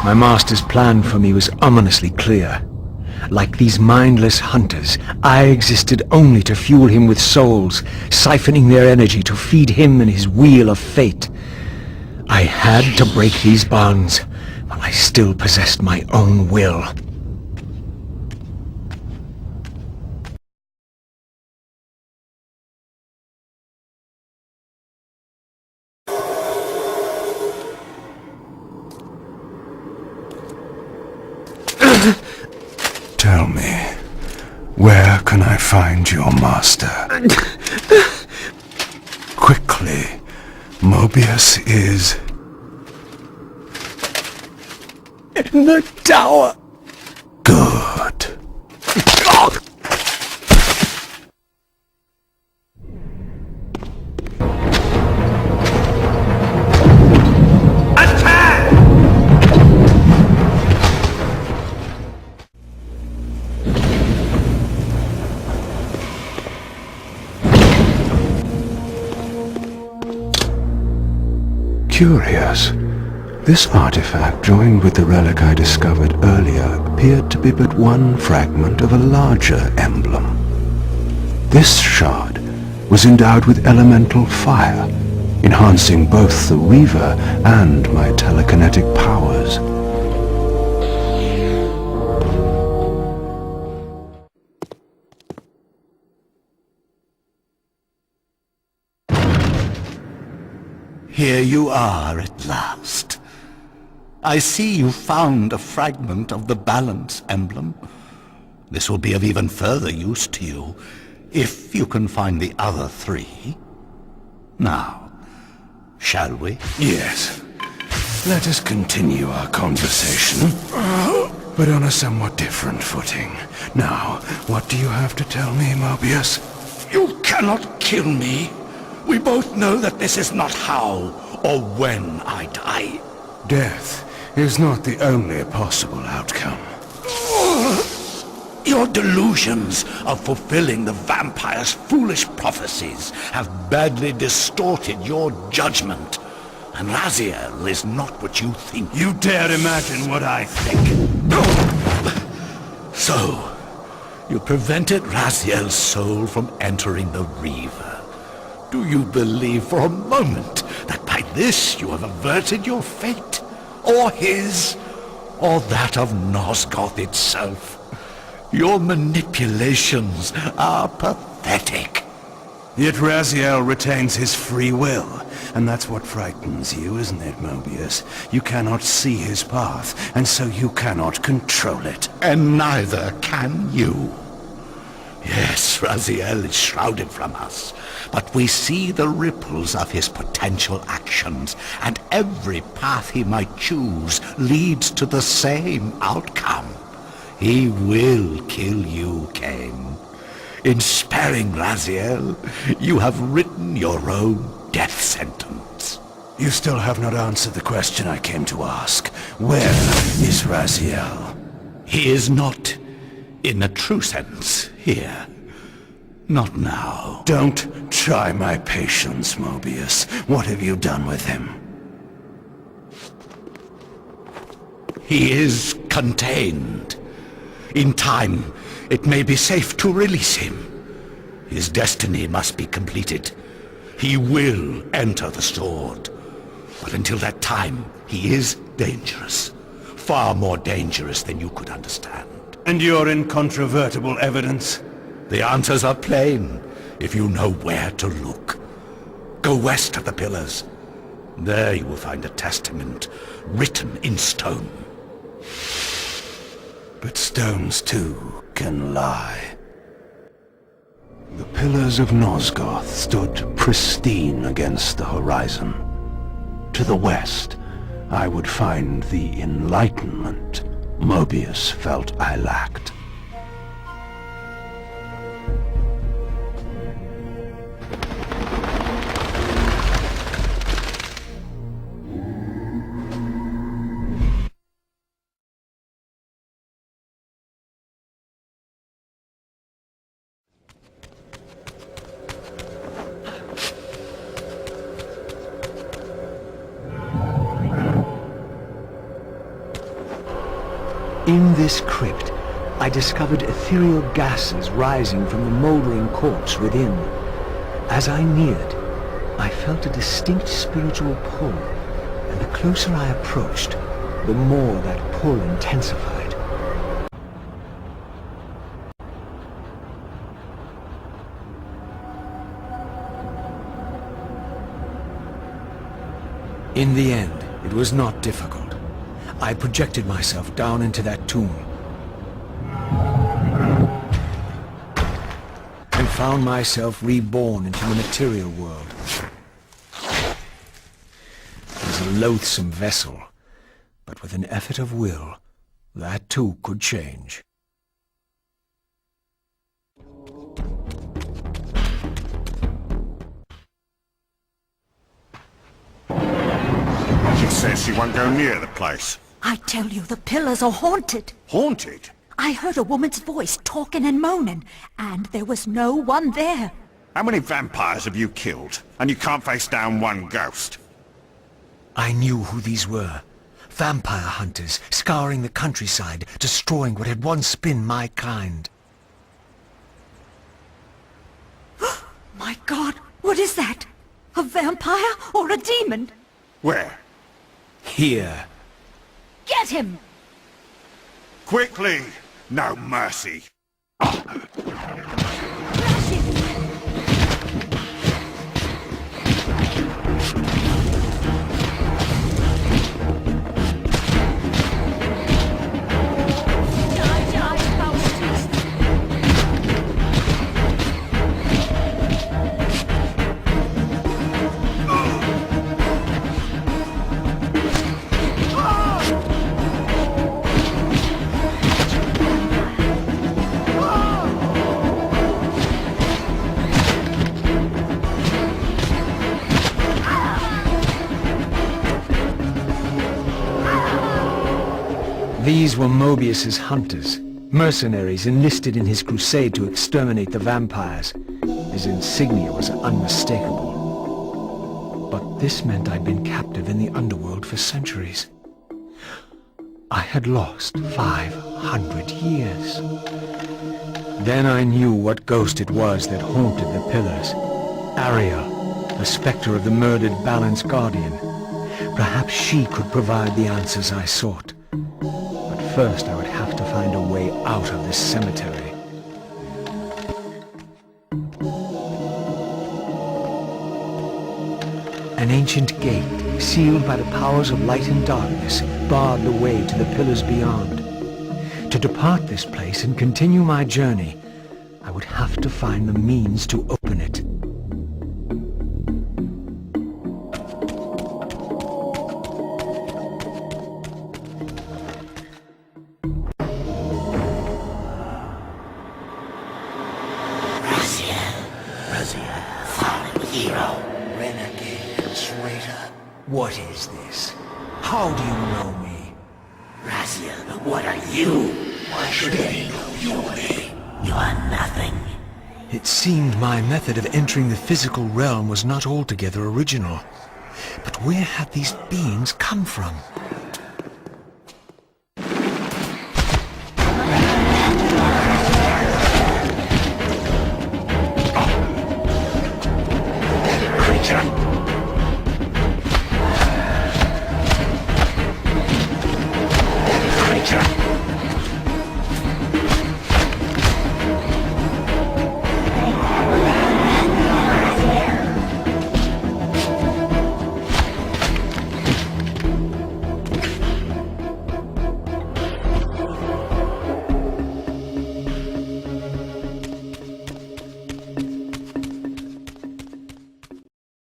My master's plan for me was ominously clear. Like these mindless hunters, I existed only to fuel him with souls, siphoning their energy to feed him and his wheel of fate. I had to break these bonds, while I still possessed my own will. Tell me, where can I find your master? Quickly, Mobius is... in the tower! Good. Curious. This artifact, joined with the relic I discovered earlier, appeared to be but one fragment of a larger emblem. This shard was endowed with elemental fire, enhancing both the Reaver and my telekinetic powers. Here you are at last. I see you found a fragment of the balance emblem. This will be of even further use to you, if you can find the other three. Now, shall we? Yes. Let us continue our conversation, but on a somewhat different footing. Now, what do you have to tell me, Mobius? You cannot kill me. We both know that this is not how or when I die. Death is not the only possible outcome. Your delusions of fulfilling the vampire's foolish prophecies have badly distorted your judgment. And Raziel is not what you think. You dare imagine what I think. So, you prevented Raziel's soul from entering the Reaver. Do you believe for a moment that by this you have averted your fate? Or his? Or that of Nosgoth itself? Your manipulations are pathetic. Yet Raziel retains his free will, and that's what frightens you, isn't it, Mobius? You cannot see his path, and so you cannot control it. And neither can you. Yes, Raziel is shrouded from us, but we see the ripples of his potential actions, and every path he might choose leads to the same outcome. He will kill you, Kain. In sparing Raziel, you have written your own death sentence. You still have not answered the question I came to ask. Where is Raziel? He is not, in a true sense, here. Not now. Don't try my patience, Mobius. What have you done with him? He is contained. In time, it may be safe to release him. His destiny must be completed. He will enter the sword. But until that time, he is dangerous. Far more dangerous than you could understand. And your incontrovertible evidence? The answers are plain, if you know where to look. Go west of the pillars. There you will find a testament, written in stone. But stones, too, can lie. The pillars of Nosgoth stood pristine against the horizon. To the west, I would find the enlightenment Mobius felt I lacked. In this crypt, I discovered ethereal gases rising from the mouldering corpse within. As I neared, I felt a distinct spiritual pull, and the closer I approached, the more that pull intensified. In the end, it was not difficult. I projected myself down into that tomb and found myself reborn into the material world. It was a loathsome vessel, but with an effort of will, that too could change. She says she won't go near the place. I tell you, the pillars are haunted. Haunted? I heard a woman's voice talking and moaning, and there was no one there. How many vampires have you killed? And you can't face down one ghost? I knew who these were. Vampire hunters, scouring the countryside, destroying what had once been my kind. My God, what is that? A vampire or a demon? Where? Here. Get him! Quickly! No mercy! Crush him! Die, die, cowards! These were Mobius's hunters, mercenaries enlisted in his crusade to exterminate the vampires. His insignia was unmistakable. But this meant I'd been captive in the underworld for centuries. I had lost 500 years. Then I knew what ghost it was that haunted the pillars. Ariel, the spectre of the murdered Balan's guardian. Perhaps she could provide the answers I sought. But first I would have to find a way out of this cemetery. An ancient gate, sealed by the powers of light and darkness, barred the way to the pillars beyond. To depart this place and continue my journey, I would have to find the means to open it. What is this? How do you know me? Raziel, what are you? Why should they know your name? You are nothing. It seemed my method of entering the physical realm was not altogether original. But where had these beings come from?